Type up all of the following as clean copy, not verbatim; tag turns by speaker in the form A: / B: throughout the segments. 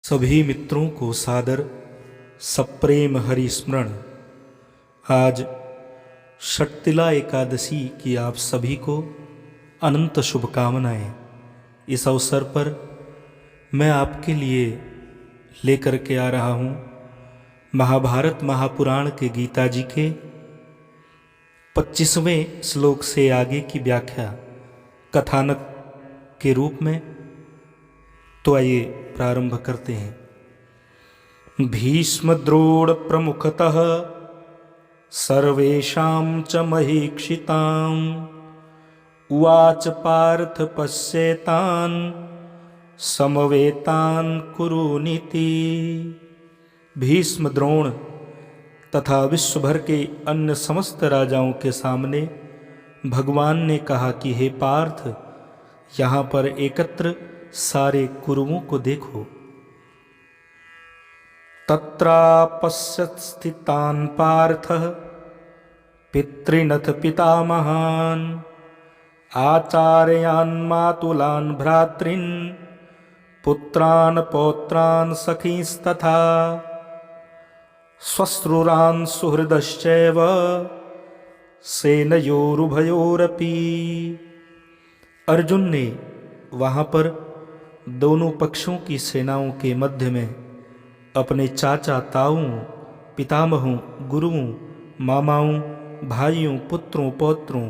A: सभी मित्रों को सादर सप्रेम हरिस्मरण। आज षटतिला एकादशी की आप सभी को अनंत शुभकामनाएं। इस अवसर पर मैं आपके लिए लेकर के आ रहा हूँ महाभारत महापुराण के गीता जी के 25वें श्लोक से आगे की व्याख्या कथानक के रूप में। तो आइए प्रारंभ करते हैं। भीष्म द्रोण प्रमुखतः सर्वेषां च महीक्षिताम् उवाच पार्थ पश्येतान् समवेतान् कुरुनीति। भीष्म द्रोण तथा विश्व भर के अन्य समस्त राजाओं के सामने भगवान ने कहा कि हे पार्थ, यहाँ पर एकत्र सारे कुरुओं को देखो। तत्रापश्यत् स्थितान् पार्थः पितॄनथ पितामहान् आचार्यान् मातुलान् भ्रातॄन् पुत्रान् पौत्रान् सखींस्तथा श्वश्रूरान् सुहृदश्चैव सेनयोरुभयोरपि। अर्जुन ने वहाँ पर दोनों पक्षों की सेनाओं के मध्य में अपने चाचा ताऊओं, पितामहों, गुरुओं, मामाओं, भाइयों, पुत्रों, पौत्रों,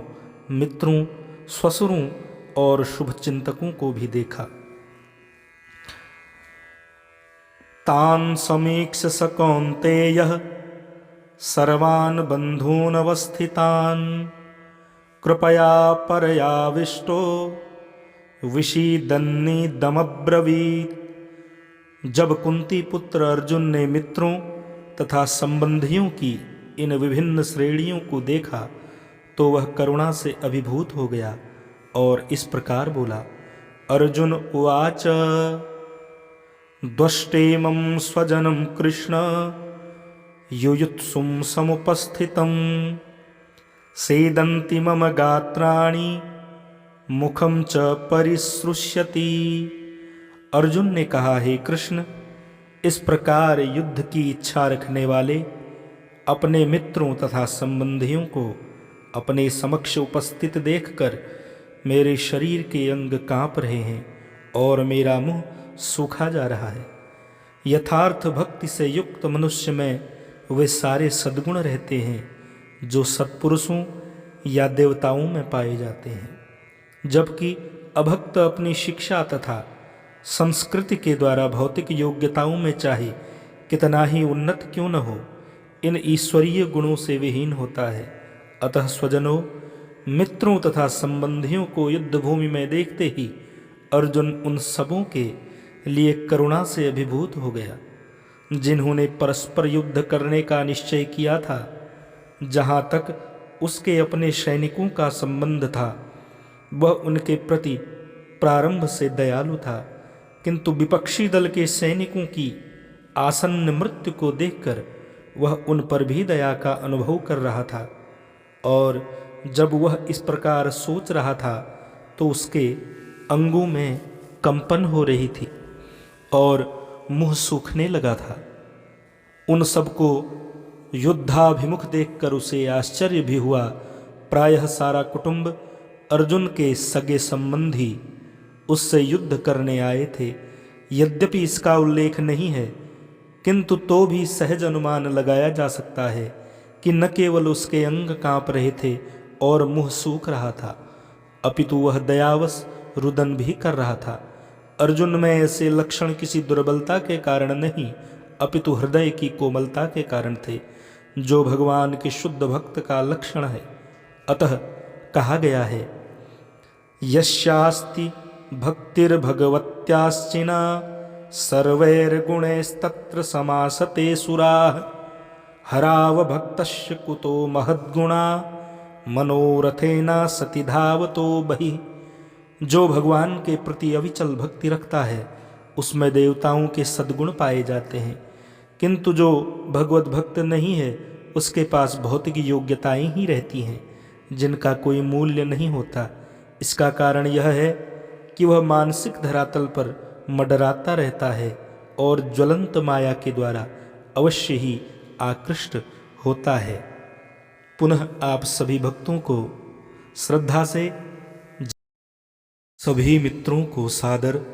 A: मित्रों, ससुरों और शुभचिंतकों को भी देखा। तान् समीक्ष्य स कौन्तेयः सर्वान् बन्धून् अवस्थितान् कृपया परयाविष्टो विषीदन्निदमब्रवीत्। जब कुंती पुत्र अर्जुन ने मित्रों तथा संबंधियों की इन विभिन्न श्रेणियों को देखा तो वह करुणा से अभिभूत हो गया और इस प्रकार बोला। अर्जुन उवाच द्वष्टेमं स्वजनं कृष्ण युयुत्सुं समुपस्थितं सेदन्ति मम गात्राणि मुखम च परिसृष्यति। अर्जुन ने कहा, हे कृष्ण, इस प्रकार युद्ध की इच्छा रखने वाले अपने मित्रों तथा संबंधियों को अपने समक्ष उपस्थित देखकर मेरे शरीर के अंग कांप रहे हैं और मेरा मुंह सूखा जा रहा है। यथार्थ भक्ति से युक्त मनुष्य में वे सारे सद्गुण रहते हैं जो सत्पुरुषों या देवताओं में पाए जाते हैं, जबकि अभक्त अपनी शिक्षा तथा संस्कृति के द्वारा भौतिक योग्यताओं में चाहे कितना ही उन्नत क्यों न हो, इन ईश्वरीय गुणों से विहीन होता है। अतः स्वजनों, मित्रों तथा संबंधियों को युद्ध भूमि में देखते ही अर्जुन उन सबों के लिए करुणा से अभिभूत हो गया जिन्होंने परस्पर युद्ध करने का निश्चय किया था। जहाँ तक उसके अपने सैनिकों का संबंध था वह उनके प्रति प्रारंभ से दयालु था, किंतु विपक्षी दल के सैनिकों की आसन्न मृत्यु को देखकर वह उन पर भी दया का अनुभव कर रहा था। और जब वह इस प्रकार सोच रहा था तो उसके अंगों में कंपन हो रही थी और मुंह सूखने लगा था। उन सबको युद्धाभिमुख देखकर उसे आश्चर्य भी हुआ। प्रायः सारा कुटुंब, अर्जुन के सगे संबंधी उससे युद्ध करने आए थे। यद्यपि इसका उल्लेख नहीं है, किंतु तो भी सहज अनुमान लगाया जा सकता है कि न केवल उसके अंग कांप रहे थे और मुंह सूख रहा था, अपितु वह दयावश रुदन भी कर रहा था। अर्जुन में ऐसे लक्षण किसी दुर्बलता के कारण नहीं, अपितु हृदय की कोमलता के कारण थे, जो भगवान के शुद्ध भक्त का लक्षण है। अतः कहा गया है, यस्यास्ति भक्तिर्भगवत्याश्चिना सर्वैर्गुणैस्तत्र समासते सुराः हराव भक्तस्य कुतो महद्गुणा मनोरथेना सति धावतो बहिः। जो भगवान के प्रति अविचल भक्ति रखता है उसमें देवताओं के सद्गुण पाए जाते हैं, किंतु जो भगवत भक्त नहीं है उसके पास भौतिक योग्यताएं ही रहती हैं जिनका कोई मूल्य नहीं होता। इसका कारण यह है कि वह मानसिक धरातल पर मंडराता रहता है और ज्वलंत माया के द्वारा अवश्य ही आकृष्ट होता है। पुनः आप सभी भक्तों को श्रद्धा से, सभी मित्रों को सादर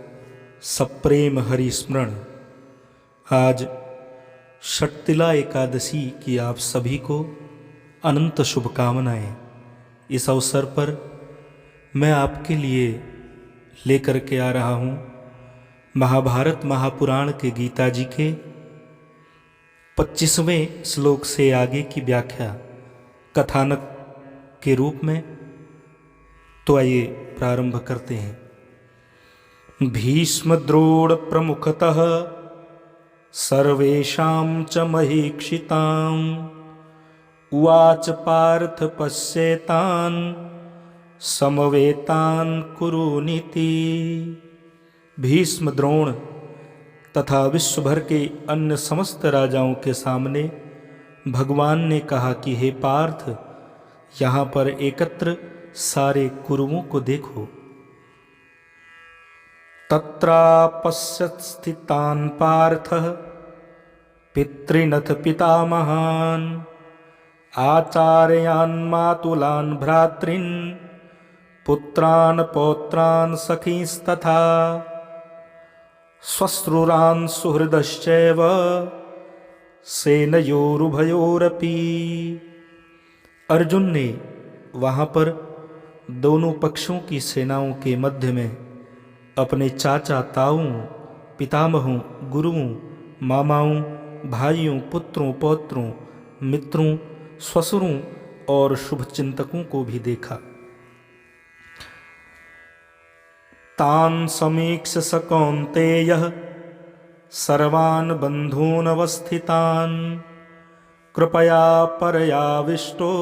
A: सप्रेम हरि स्मरण। आज षटतिला एकादशी की आप सभी को अनंत शुभकामनाएं। इस अवसर पर मैं आपके लिए लेकर के आ रहा हूँ महाभारत महापुराण के गीता जी के 25वें श्लोक से आगे की व्याख्या कथानक के रूप में। तो आइए प्रारंभ करते हैं। भीष्म द्रोण प्रमुखतः सर्वेषां च महीक्षितां उवाच पार्थ पश्येतान् समवेतान् कुरुनीति। भीष्म द्रोण तथा विश्व भर के अन्य समस्त राजाओं के सामने भगवान ने कहा कि हे पार्थ, यहाँ पर एकत्र सारे कुरुओं को देखो। तत्रापश्यत् स्थितान् पार्थः पितृनथ पितामहान् आचार्यान् मातुलान् भ्रातॄन् पुत्रान् पौत्रान् सखींस्तथा श्वश्रुरान् सुहृदश्चैव सेनयोरुभयोरपि। अर्जुन ने वहाँ पर दोनों पक्षों की सेनाओं के मध्य में अपने चाचा ताऊओं, पितामहों, गुरुओं, मामाओं, भाइयों, पुत्रों, पौत्रों, मित्रों, ससुरों और शुभचिंतकों को भी देखा। तान् समीक्ष स कौन्तेयः सर्वान् बन्धून् अवस्थितान् कृपया परयाविष्टो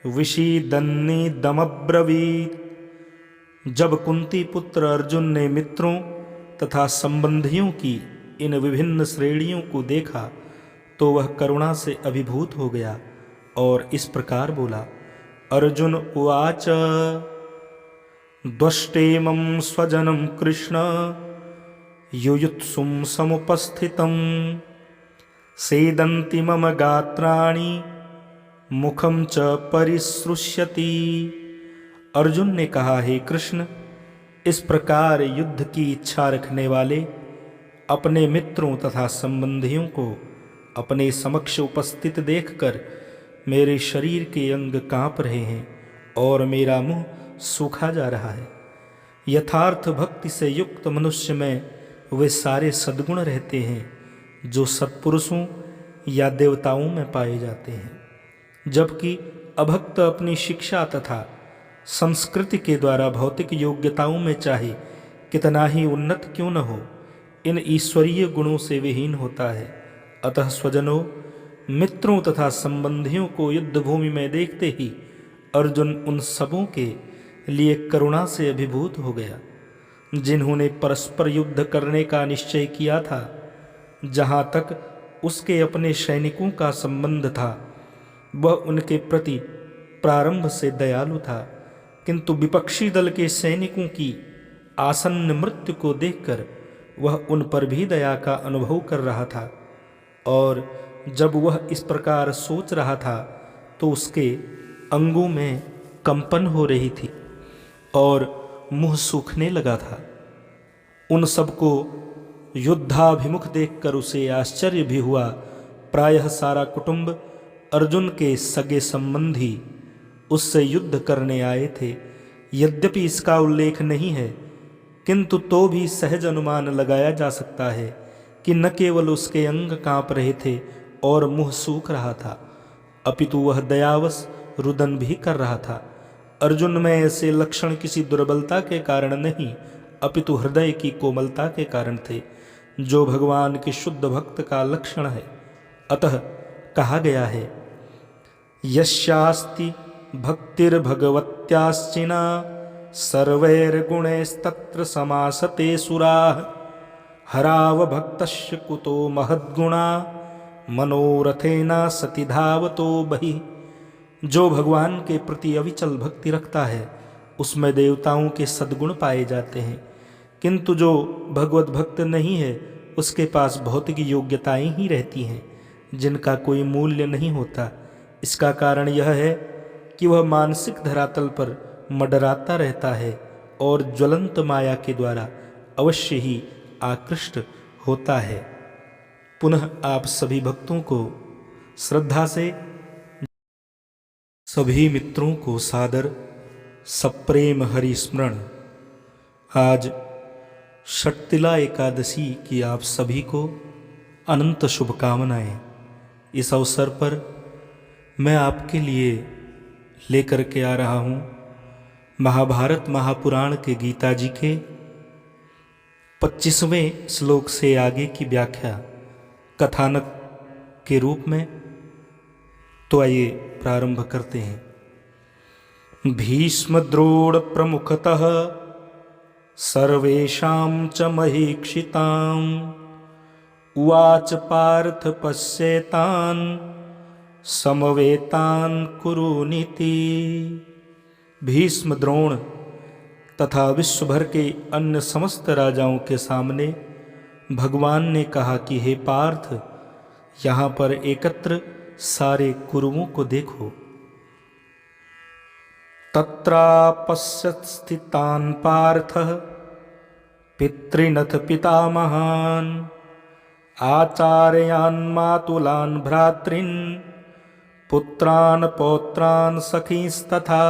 A: विषीदन्निदमब्रवीत्। जब कुंती पुत्र अर्जुन ने मित्रों तथा संबंधियों की इन विभिन्न श्रेणियों को देखा तो वह करुणा से अभिभूत हो गया और इस प्रकार बोला। अर्जुन उवाच द्वष्टेमं स्वजनं कृष्ण युयुत्सुं समुपस्थितं सेदन्ति मम गात्राणि मुखम च परिसृष्यति। अर्जुन ने कहा, हे कृष्ण, इस प्रकार युद्ध की इच्छा रखने वाले अपने मित्रों तथा संबंधियों को अपने समक्ष उपस्थित देखकर मेरे शरीर के अंग कांप रहे हैं और मेरा मुंह सूखा जा रहा है। यथार्थ भक्ति से युक्त मनुष्य में वे सारे सद्गुण रहते हैं जो सत्पुरुषों या देवताओं में पाए जाते हैं, जबकि अभक्त अपनी शिक्षा तथा संस्कृति के द्वारा भौतिक योग्यताओं में चाहे कितना ही उन्नत क्यों न हो, इन ईश्वरीय गुणों से विहीन होता है। अतः स्वजनों, मित्रों तथा संबंधियों को युद्ध भूमि में देखते ही अर्जुन उन सबों के लिए करुणा से अभिभूत हो गया जिन्होंने परस्पर युद्ध करने का निश्चय किया था। जहाँ तक उसके अपने सैनिकों का संबंध था वह उनके प्रति प्रारंभ से दयालु था, किंतु विपक्षी दल के सैनिकों की आसन्न मृत्यु को देखकर वह उन पर भी दया का अनुभव कर रहा था। और जब वह इस प्रकार सोच रहा था तो उसके अंगों में कंपन हो रही थी और मुंह सूखने लगा था। उन सबको युद्धाभिमुख देखकर उसे आश्चर्य भी हुआ। प्रायः सारा कुटुंब अर्जुन के सगे संबंधी उससे युद्ध करने आए थे। यद्यपि इसका उल्लेख नहीं है, किंतु तो भी सहज अनुमान लगाया जा सकता है कि न केवल उसके अंग कांप रहे थे और मुंह सूख रहा था, अपितु वह दयावश रुदन भी कर रहा था। अर्जुन में ऐसे लक्षण किसी दुर्बलता के कारण नहीं, अपितु हृदय की कोमलता के कारण थे, जो भगवान के शुद्ध भक्त का लक्षण है। अतः कहा गया है, यस्यास्ति भक्तिर्भगवत्याश्चिना सर्वैर्गुणैस्तत्र समासते सुराः हराव भक्तस्य कुतो महद्गुणा मनोरथेना सति धावतो बहि। जो भगवान के प्रति अविचल भक्ति रखता है उसमें देवताओं के सद्गुण पाए जाते हैं, किंतु जो भगवत भक्त नहीं है उसके पास भौतिक योग्यताएं ही रहती हैं जिनका कोई मूल्य नहीं होता। इसका कारण यह है कि वह मानसिक धरातल पर मंडराता रहता है और ज्वलंत माया के द्वारा अवश्य ही आकृष्ट होता है। पुनः आप सभी भक्तों को श्रद्धा से, सभी मित्रों को सादर सप्रेम हरि स्मरण। आज षटतिला एकादशी की आप सभी को अनंत शुभकामनाएं। इस अवसर पर मैं आपके लिए लेकर के आ रहा हूँ महाभारत महापुराण के गीता जी के 25वें श्लोक से आगे की व्याख्या कथानक के रूप में। तो आइए प्रारंभ करते हैं। भीष्म द्रोण प्रमुखतः सर्वेषां च महीक्षिताम् उवाच पार्थ पश्येतान् समवेतान् कुरुनीति। भीष्म द्रोण तथा विश्व भर के अन्य समस्त राजाओं के सामने भगवान ने कहा कि हे पार्थ, यहाँ पर एकत्र सारे कुरुओं को देखो। तत्रापश्यत् स्थितान् पार्थः पितॄनथ पितामहान् आचार्यान् मातुलान् भ्रातॄन् पुत्रान् पौत्रान् सखींस्तथा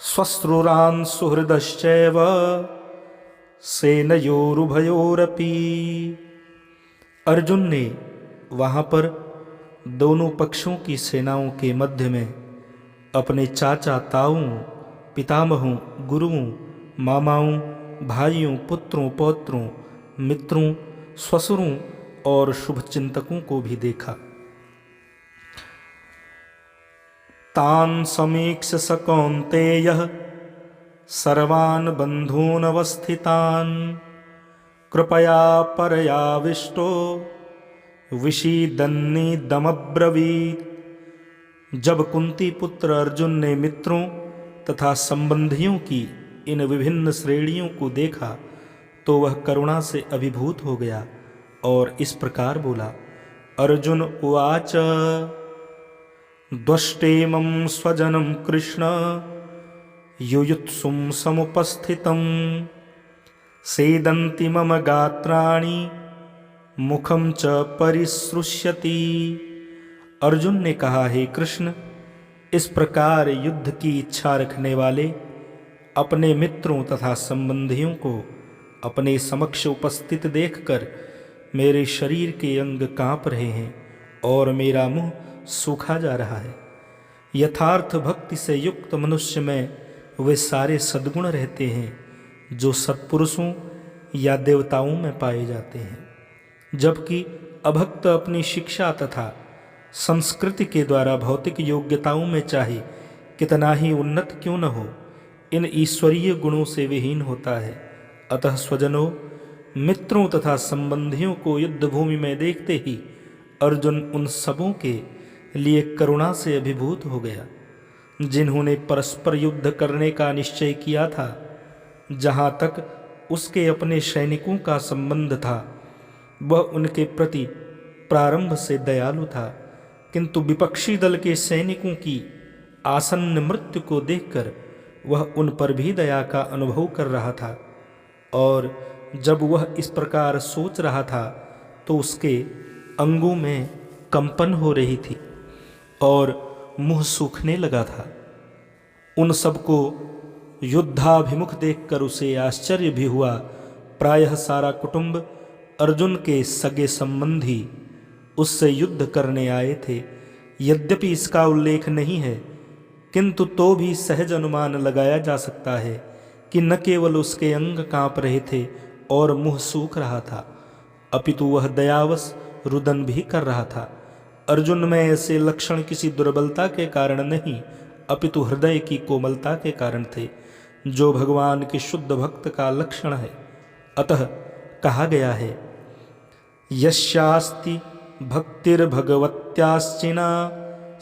A: श्वश्रुरान् सुहृदश्चैव सेनयोरुभयोरपि। अर्जुन ने वहाँ पर दोनों पक्षों की सेनाओं के मध्य में अपने चाचा ताऊओं, पितामहों, गुरुओं, मामाओं, भाइयों, पुत्रों, पौत्रों, मित्रों, ससुरों और शुभचिंतकों को भी देखा। तान् समीक्ष्य स कौन्तेयः सर्वान् बन्धून् अवस्थितान् कृपया परयाविष्टो विषीदन्निदमब्रवीत्। जब कुंती पुत्र अर्जुन ने मित्रों तथा संबंधियों की इन विभिन्न श्रेणियों को देखा तो वह करुणा से अभिभूत हो गया और इस प्रकार बोला। अर्जुन उवाच द्वष्टेमं स्वजनं कृष्ण युयुत्सुं समुपस्थितं सेदन्ति मम गात्राणि मुखं च परिसृष्यति। अर्जुन ने कहा, हे कृष्ण, इस प्रकार युद्ध की इच्छा रखने वाले अपने मित्रों तथा संबंधियों को अपने समक्ष उपस्थित देखकर मेरे शरीर के अंग कांप रहे हैं और मेरा मुंह सूखा जा रहा है। यथार्थ भक्ति से युक्त मनुष्य में वे सारे सद्गुण रहते हैं जो सत्पुरुषों या देवताओं में पाए जाते हैं, जबकि अभक्त अपनी शिक्षा तथा संस्कृति के द्वारा भौतिक योग्यताओं में चाहे कितना ही उन्नत क्यों न हो, इन ईश्वरीय गुणों से विहीन होता है। अतः स्वजनों, मित्रों तथा संबंधियों को युद्ध भूमि में देखते ही अर्जुन उन सबों के लिए करुणा से अभिभूत हो गया जिन्होंने परस्पर युद्ध करने का निश्चय किया था। जहाँ तक उसके अपने सैनिकों का संबंध था, वह उनके प्रति प्रारंभ से दयालु था, किंतु विपक्षी दल के सैनिकों की आसन्न मृत्यु को देखकर वह उन पर भी दया का अनुभव कर रहा था। और जब वह इस प्रकार सोच रहा था तो उसके अंगों में कंपन हो रही थी और मुंह सूखने लगा था। उन सबको युद्धाभिमुख देखकर उसे आश्चर्य भी हुआ। प्रायः सारा कुटुंब, अर्जुन के सगे संबंधी उससे युद्ध करने आए थे। यद्यपि इसका उल्लेख नहीं है, किंतु तो भी सहज अनुमान लगाया जा सकता है कि न केवल उसके अंग कांप रहे थे और मुंह सूख रहा था, अपितु वह दयावश रुदन भी कर रहा था। अर्जुन में ऐसे लक्षण किसी दुर्बलता के कारण नहीं, अपितु हृदय की कोमलता के कारण थे, जो भगवान के शुद्ध भक्त का लक्षण है। अतः कहा गया है, यस्यास्ति भक्तिर्भगवत्याश्चिना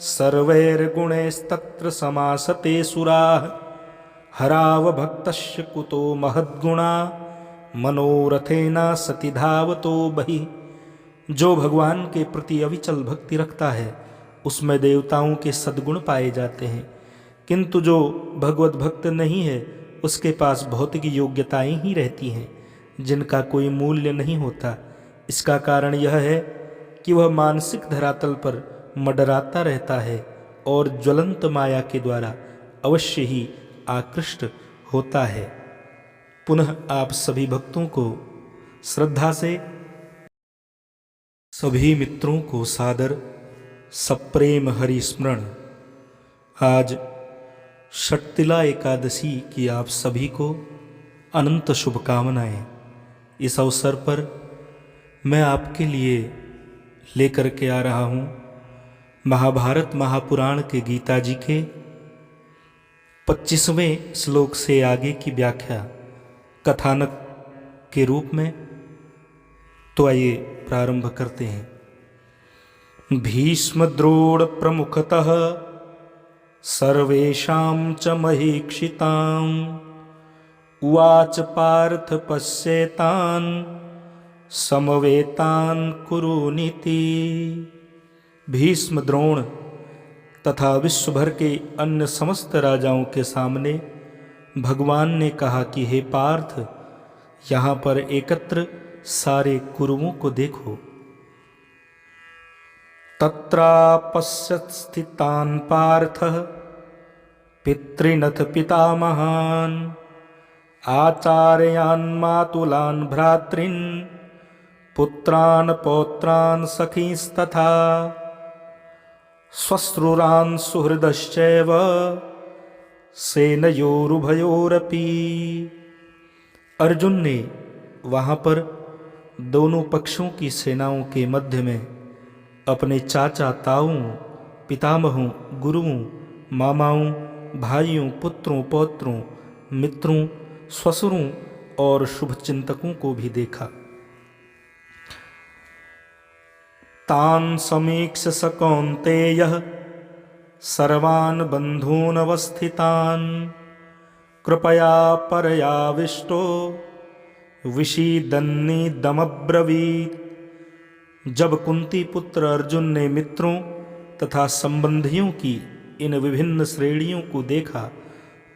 A: सर्वैर्गुणैस्तत्र समासते सुराः हराव भक्तस्य कुतो महद्गुणा मनोरथेना सति धावतो बहि। जो भगवान के प्रति अविचल भक्ति रखता है उसमें देवताओं के सद्गुण पाए जाते हैं, किंतु जो भगवत भक्त नहीं है उसके पास भौतिक योग्यताएं ही रहती हैं जिनका कोई मूल्य नहीं होता। इसका कारण यह है कि वह मानसिक धरातल पर मंडराता रहता है और ज्वलंत माया के द्वारा अवश्य ही आकृष्ट होता है। पुनः आप सभी भक्तों को श्रद्धा से, सभी मित्रों को सादर सप्रेम हरि स्मरण। आज षटतिला एकादशी की आप सभी को अनंत शुभकामनाएं। इस अवसर पर मैं आपके लिए लेकर के आ रहा हूँ महाभारत महापुराण के गीता जी के 25वें श्लोक से आगे की व्याख्या कथानक के रूप में। तो आइए प्रारंभ करते हैं। भीष्म द्रोण प्रमुखतः सर्वेषां च महीक्षिताम् उवाच पार्थ पश्येतान् समवेतान् कुरुनीति। भीष्म द्रोण तथा विश्व भर के अन्य समस्त राजाओं के सामने भगवान ने कहा कि हे पार्थ, यहाँ पर एकत्र सारे कुरुओं को देखो। तत्रापश्यत् स्थितान् पार्थः पितॄनथ पितामहान् आचार्यान् मातुलान् भ्रातॄन् पुत्रान् पौत्रान् सखींस्तथा श्वश्रुरान् सुहृदश्चैव सेनयोरुभयोरपि। अर्जुन ने वहाँ पर दोनों पक्षों की सेनाओं के मध्य में अपने चाचा ताऊं, पितामहों, गुरुओं, मामाओं, भाइयों, पुत्रों, पौत्रों, मित्रों, ससुरों और शुभचिंतकों को भी देखा। तान् समीक्ष्य स कौन्तेयः सर्वान् बन्धून् अवस्थितान् कृपया परयाविष्टो विषीदन्निदमब्रवीत्। जब कुंती पुत्र अर्जुन ने मित्रों तथा संबंधियों की इन विभिन्न श्रेणियों को देखा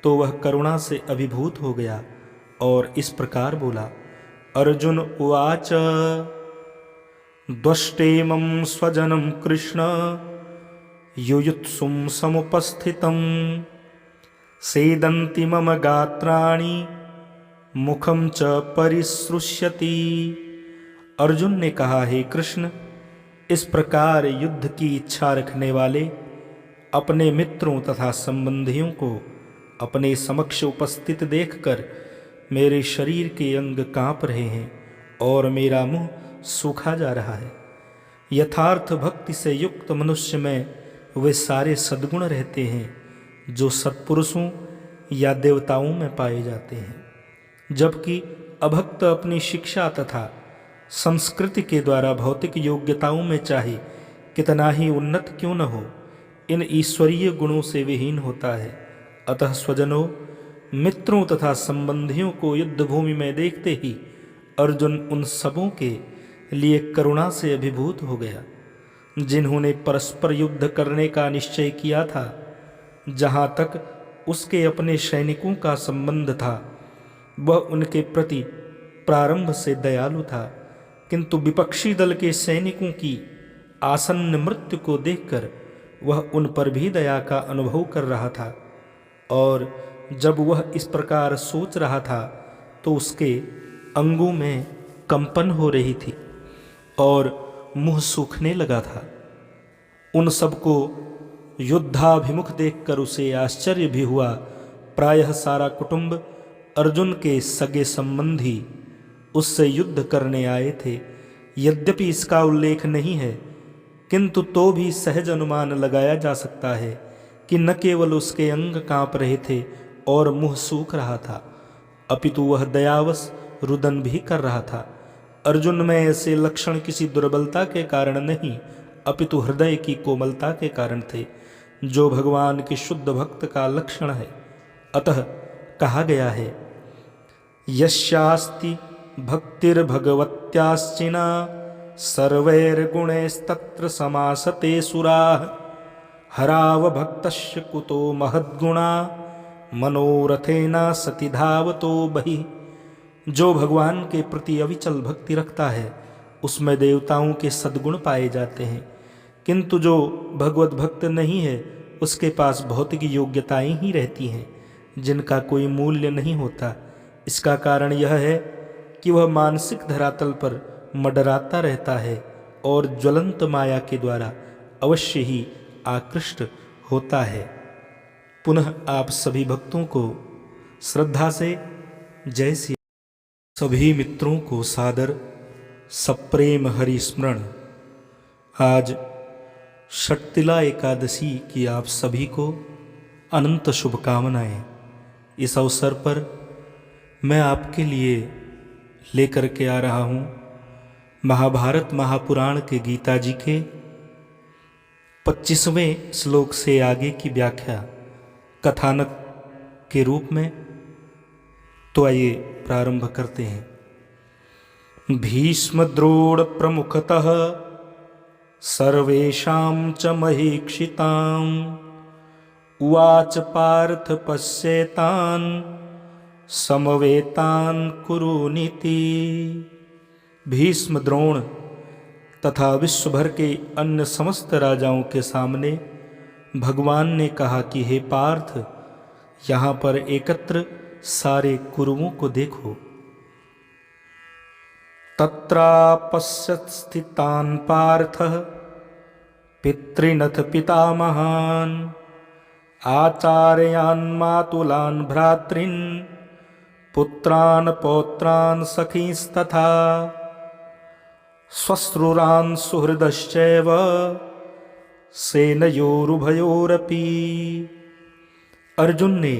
A: तो वह करुणा से अभिभूत हो गया और इस प्रकार बोला। अर्जुन उवाच द्वष्टेमं स्वजनं कृष्ण युयुत्सुं समुपस्थितं सेदन्ति मम गात्राणि मुखं च परिसृष्यति। अर्जुन ने कहा, हे कृष्ण, इस प्रकार युद्ध की इच्छा रखने वाले अपने मित्रों तथा संबंधियों को अपने समक्ष उपस्थित देखकर मेरे शरीर के अंग कांप रहे हैं और मेरा मुंह सूखा जा रहा है। यथार्थ भक्ति से युक्त मनुष्य में वे सारे सद्गुण रहते हैं जो सत्पुरुषों या देवताओं में पाए जाते हैं, जबकि अभक्त अपनी शिक्षा तथा संस्कृति के द्वारा भौतिक योग्यताओं में चाहे कितना ही उन्नत क्यों न हो, इन ईश्वरीय गुणों से विहीन होता है। अतः स्वजनों, मित्रों तथा संबंधियों को युद्ध भूमि में देखते ही अर्जुन उन सबों के लिए करुणा से अभिभूत हो गया जिन्होंने परस्पर युद्ध करने का निश्चय किया था। जहाँ तक उसके अपने सैनिकों का संबंध था वह उनके प्रति प्रारंभ से दयालु था, किंतु विपक्षी दल के सैनिकों की आसन्न मृत्यु को देखकर वह उन पर भी दया का अनुभव कर रहा था। और जब वह इस प्रकार सोच रहा था तो उसके अंगों में कंपन हो रही थी और मुंह सूखने लगा था। उन सबको युद्धाभिमुख देखकर उसे आश्चर्य भी हुआ। प्रायः सारा कुटुंब अर्जुन के सगे संबंधी उससे युद्ध करने आए थे। यद्यपि इसका उल्लेख नहीं है, किंतु तो भी सहज अनुमान लगाया जा सकता है कि न केवल उसके अंग कांप रहे थे और मुंह सूख रहा था, अपितु वह दयावश रुदन भी कर रहा था। अर्जुन में ऐसे लक्षण किसी दुर्बलता के कारण नहीं, अपितु हृदय की कोमलता के कारण थे, जो भगवान के शुद्ध भक्त का लक्षण है। अतः कहा गया है, यस्यास्ति भक्तिर्भगवत्याश्चिना सर्वैर्गुणैस्तत्र समासते सुराः हरावभक्तस्य कुतो महद्गुणा मनोरथेना सति धावतो बहि। जो भगवान के प्रति अविचल भक्ति रखता है उसमें देवताओं के सद्गुण पाए जाते हैं, किंतु जो भगवत भक्त नहीं है उसके पास भौतिक योग्यताएं ही रहती हैं जिनका कोई मूल्य नहीं होता। इसका कारण यह है कि वह मानसिक धरातल पर मडराता रहता है और ज्वलंत माया के द्वारा अवश्य ही आकृष्ट होता है। पुनः आप सभी भक्तों को श्रद्धा से जय श्री। सभी मित्रों को सादर सप्रेम हरि स्मरण। आज षटतिला एकादशी की आप सभी को अनंत शुभकामनाएं। इस अवसर पर मैं आपके लिए लेकर के आ रहा हूँ महाभारत महापुराण के गीता जी के 25वें श्लोक से आगे की व्याख्या कथानक के रूप में। तो आइए प्रारंभ करते हैं। भीष्म द्रोण प्रमुखतः सर्वेषां च महीक्षिताम् उवाच पार्थ पश्येतान् समवेतान् कुरुनीति। भीष्म द्रोण तथा विश्व भर के अन्य समस्त राजाओं के सामने भगवान ने कहा कि हे पार्थ, यहाँ पर एकत्र सारे कुरुओं को देखो। तत्रापश्यत् स्थितान् पार्थः पितृनथ पितामहान् आचार्यान् मातुलान् भ्रातॄन् पुत्रान् पौत्रान् सखींस्तथा श्वश्रुरान् सुहृदश्चैव सेनयोरुभयोरपि। अर्जुन ने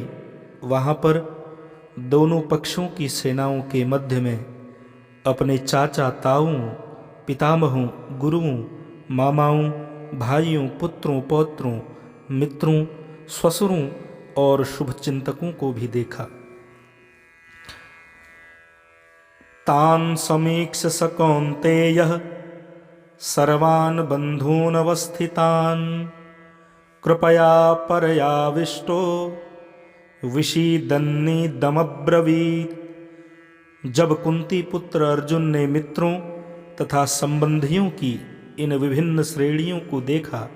A: वहाँ पर दोनों पक्षों की सेनाओं के मध्य में अपने चाचा ताऊओं, पितामहों, गुरुओं, मामाओं, भाइयों, पुत्रों, पौत्रों, मित्रों, ससुरों और शुभचिंतकों को भी देखा। तान् समीक्ष्य स कौन्तेयः सर्वान् बन्धून् अवस्थितान् कृपया परयाविष्टो विषीदन्निदमब्रवीत्। जब कुंती पुत्र अर्जुन ने मित्रों तथा संबंधियों की इन विभिन्न श्रेणियों को देखा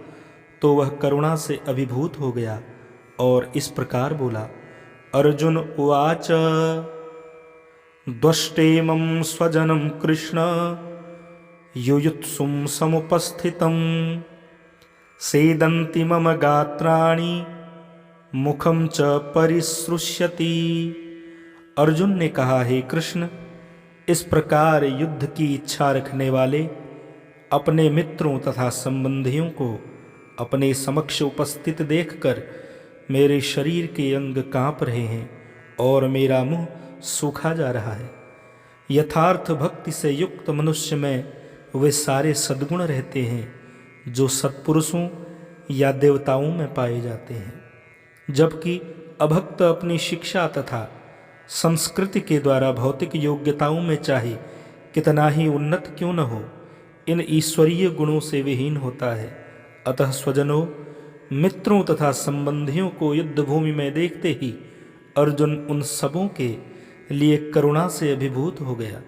A: तो वह करुणा से अभिभूत हो गया और इस प्रकार बोला। अर्जुन उवाच द्वष्टेमं स्वजनं कृष्ण युयुत्सुं समुपस्थितं सेदन्ति मम गात्राणि मुखं च परिसृष्यति। अर्जुन ने कहा, हे कृष्ण, इस प्रकार युद्ध की इच्छा रखने वाले अपने मित्रों तथा संबंधियों को अपने समक्ष उपस्थित देखकर मेरे शरीर के अंग कांप रहे हैं और मेरा मुंह सूखा जा रहा है। यथार्थ भक्ति से युक्त मनुष्य में वे सारे सद्गुण रहते हैं जो सत्पुरुषों या देवताओं में पाए जाते हैं, जबकि अभक्त अपनी शिक्षा तथा संस्कृति के द्वारा भौतिक योग्यताओं में चाहे कितना ही उन्नत क्यों न हो, इन ईश्वरीय गुणों से विहीन होता है। अतः स्वजनों, मित्रों तथा संबंधियों को युद्ध भूमि में देखते ही अर्जुन उन सबों के लिए करुणा से अभिभूत हो गया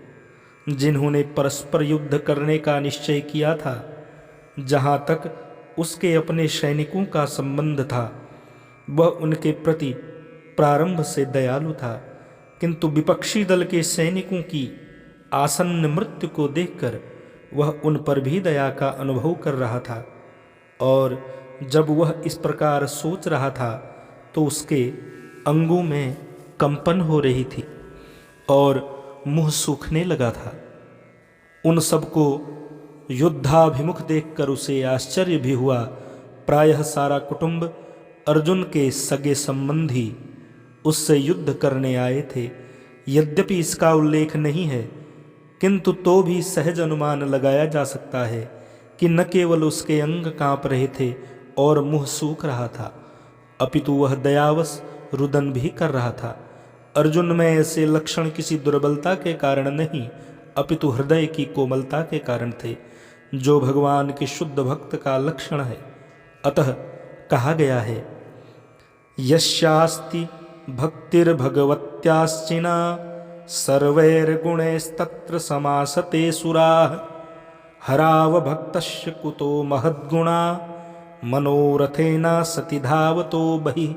A: जिन्होंने परस्पर युद्ध करने का निश्चय किया था। जहाँ तक उसके अपने सैनिकों का संबंध था वह उनके प्रति प्रारंभ से दयालु था, किंतु विपक्षी दल के सैनिकों की आसन्न मृत्यु को देखकर वह उन पर भी दया का अनुभव कर रहा था। और जब वह इस प्रकार सोच रहा था तो उसके अंगों में कंपन हो रही थी और मुंह सूखने लगा था। उन सबको युद्धाभिमुख देखकर उसे आश्चर्य भी हुआ। प्रायः सारा कुटुंब, अर्जुन के सगे संबंधी उससे युद्ध करने आए थे। यद्यपि इसका उल्लेख नहीं है, किंतु तो भी सहज अनुमान लगाया जा सकता है कि न केवल उसके अंग कांप रहे थे और मुंह सूख रहा था, अपितु वह दयावश रुदन भी कर रहा था। अर्जुन में ऐसे लक्षण किसी दुर्बलता के कारण नहीं, अपितु हृदय की कोमलता के कारण थे, जो भगवान के शुद्ध भक्त का लक्षण है। अतः कहा गया है, यस्यास्ति भक्तिर्भगवत्याश्चिना सर्वैर्गुणैस्तत्र समासते सुराः हराव भक्तस्य कुतो महद्गुणा मनोरथेना सति धावतो बहि।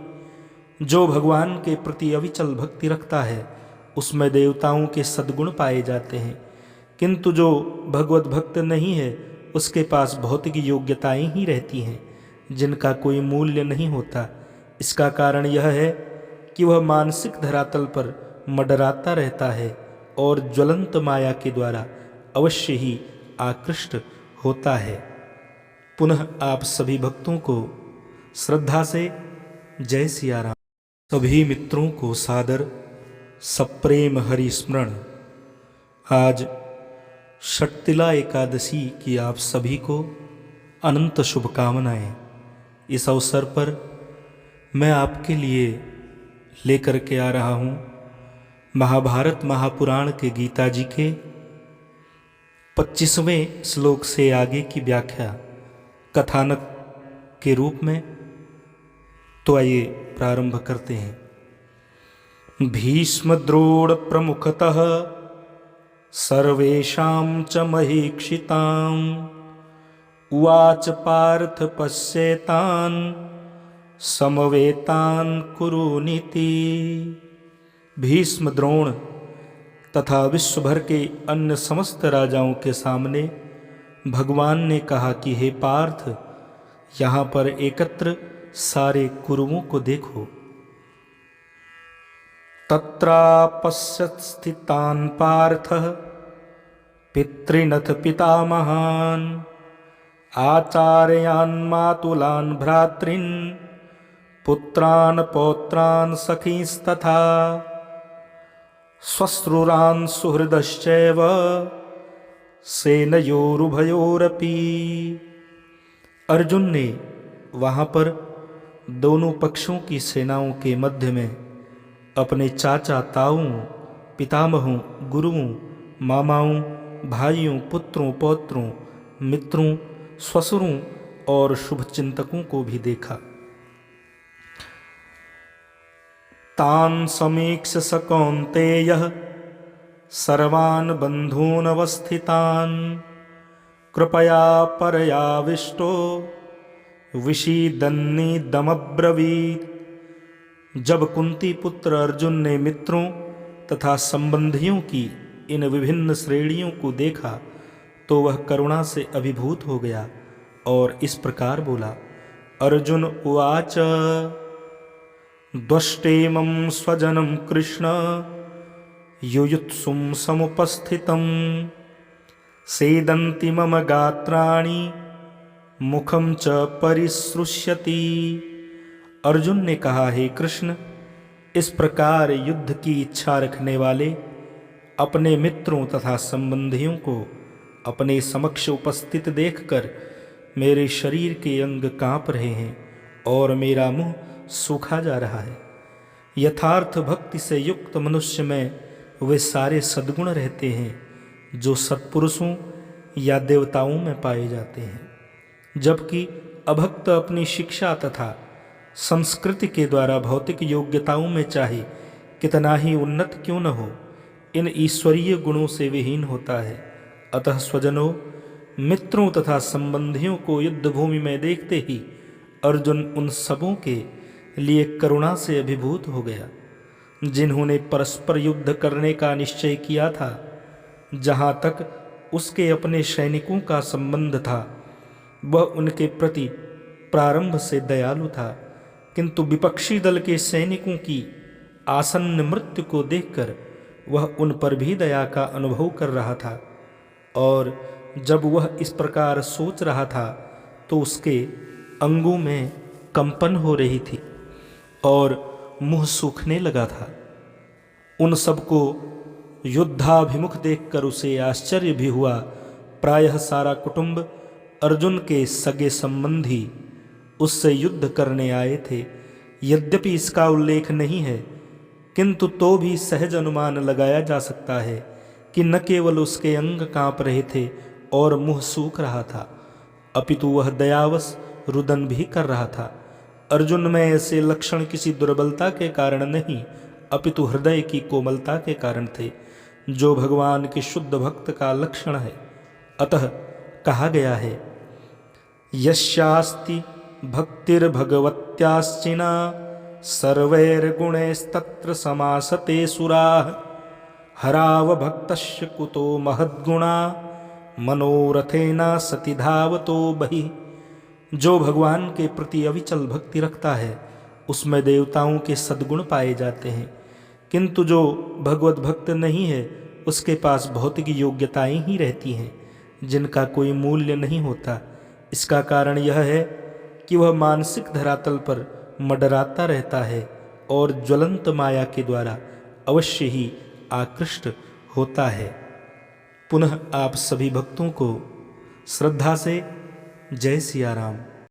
A: जो भगवान के प्रति अविचल भक्ति रखता है उसमें देवताओं के सद्गुण पाए जाते हैं, किंतु जो भगवत भक्त नहीं है उसके पास भौतिक योग्यताएं ही रहती हैं जिनका कोई मूल्य नहीं होता। इसका कारण यह है कि वह मानसिक धरातल पर मडराता रहता है और ज्वलंत माया के द्वारा अवश्य ही आकृष्ट होता है। पुनः आप सभी भक्तों को श्रद्धा से जय सिया राम। सभी मित्रों को सादर सप्रेम हरि स्मरण। आज षटतिला एकादशी की आप सभी को अनंत शुभकामनाएं। इस अवसर पर मैं आपके लिए लेकर के आ रहा हूँ महाभारत महापुराण के गीता जी के 25वें श्लोक से आगे की व्याख्या कथानक के रूप में। तो आइए प्रारंभ करते हैं। भीष्म द्रोण प्रमुखतः सर्वेषां च महीक्षिताम् उवाच पार्थ पश्येतान् समवेतान् कुरुनीति। भीष्म द्रोण तथा विश्व भर के अन्य समस्त राजाओं के सामने भगवान ने कहा कि हे पार्थ, यहाँ पर एकत्र सारे कुरुओं को देखो। तत्रापश्यत् स्थितान् पार्थः पितृनथ पितामहान् आचार्यान् मातुलान् भ्रातॄन् पुत्रान् पौत्रान् सखींस्तथा श्वश्रुरान् सुहृदश्चैव सेनयोरुभयोरपि। अर्जुन ने वहाँ पर दोनों पक्षों की सेनाओं के मध्य में अपने चाचा ताऊओं, पितामहों, गुरुओं, मामाओं, भाइयों, पुत्रों, पौत्रों, मित्रों, ससुरों और शुभचिंतकों को भी देखा। तान् समीक्ष्य स कौन्तेयः सर्वान् बन्धून् अवस्थितान् कृपया परयाविष्टो विषीदन्निदमब्रवीत्। जब कुंती पुत्र अर्जुन ने मित्रों तथा संबंधियों की इन विभिन्न श्रेणियों को देखा तो वह करुणा से अभिभूत हो गया और इस प्रकार बोला। अर्जुन उवाच द्वष्टेमं स्वजनं कृष्ण युयुत्सुं समुपस्थितं सेदन्ति मम गात्राणि मुखं च परिसृष्यति। अर्जुन ने कहा, हे कृष्ण, इस प्रकार युद्ध की इच्छा रखने वाले अपने मित्रों तथा संबंधियों को अपने समक्ष उपस्थित देखकर मेरे शरीर के अंग कांप रहे हैं और मेरा मुंह सूखा जा रहा है। यथार्थ भक्ति से युक्त मनुष्य में वे सारे सद्गुण रहते हैं जो सत्पुरुषों या देवताओं में पाए जाते हैं, जबकि अभक्त अपनी शिक्षा तथा संस्कृति के द्वारा भौतिक योग्यताओं में चाहे कितना ही उन्नत क्यों न हो, इन ईश्वरीय गुणों से विहीन होता है। अतः स्वजनों, मित्रों तथा संबंधियों को युद्ध भूमि में देखते ही अर्जुन उन सबों के लिए करुणा से अभिभूत हो गया जिन्होंने परस्पर युद्ध करने का निश्चय किया था। जहाँ तक उसके अपने सैनिकों का संबंध था वह उनके प्रति प्रारंभ से दयालु था, किंतु विपक्षी दल के सैनिकों की आसन्न मृत्यु को देखकर वह उन पर भी दया का अनुभव कर रहा था। और जब वह इस प्रकार सोच रहा था तो उसके अंगों में कंपन हो रही थी और मुंह सूखने लगा था। उन सबको युद्धाभिमुख देखकर उसे आश्चर्य भी हुआ। प्रायः सारा कुटुंब अर्जुन के सगे संबंधी उससे युद्ध करने आए थे। यद्यपि इसका उल्लेख नहीं है, किंतु तो भी सहज अनुमान लगाया जा सकता है कि न केवल उसके अंग कांप रहे थे और मुंह सूख रहा था, अपितु वह दयावश रुदन भी कर रहा था। अर्जुन में ऐसे लक्षण किसी दुर्बलता के कारण नहीं, अपितु हृदय की कोमलता के कारण थे, जो भगवान के शुद्ध भक्त का लक्षण है। अतः कहा गया है, यस्यास्ति भक्तिर्भगवत्याश्चिना सर्वैर्गुणैस्तत्र समासते सुराः हराव भक्तस्य कुतो महद्गुणा मनोरथेना सति धावतो बहिः। जो भगवान के प्रति अविचल भक्ति रखता है उसमें देवताओं के सद्गुण पाए जाते हैं, किंतु जो भगवत भक्त नहीं है उसके पास भौतिक योग्यताएं ही रहती हैं जिनका कोई मूल्य नहीं होता। इसका कारण यह है कि वह मानसिक धरातल पर मडराता रहता है और ज्वलंत माया के द्वारा अवश्य ही आकृष्ट होता है। पुनः आप सभी भक्तों को श्रद्धा से जय सिया राम।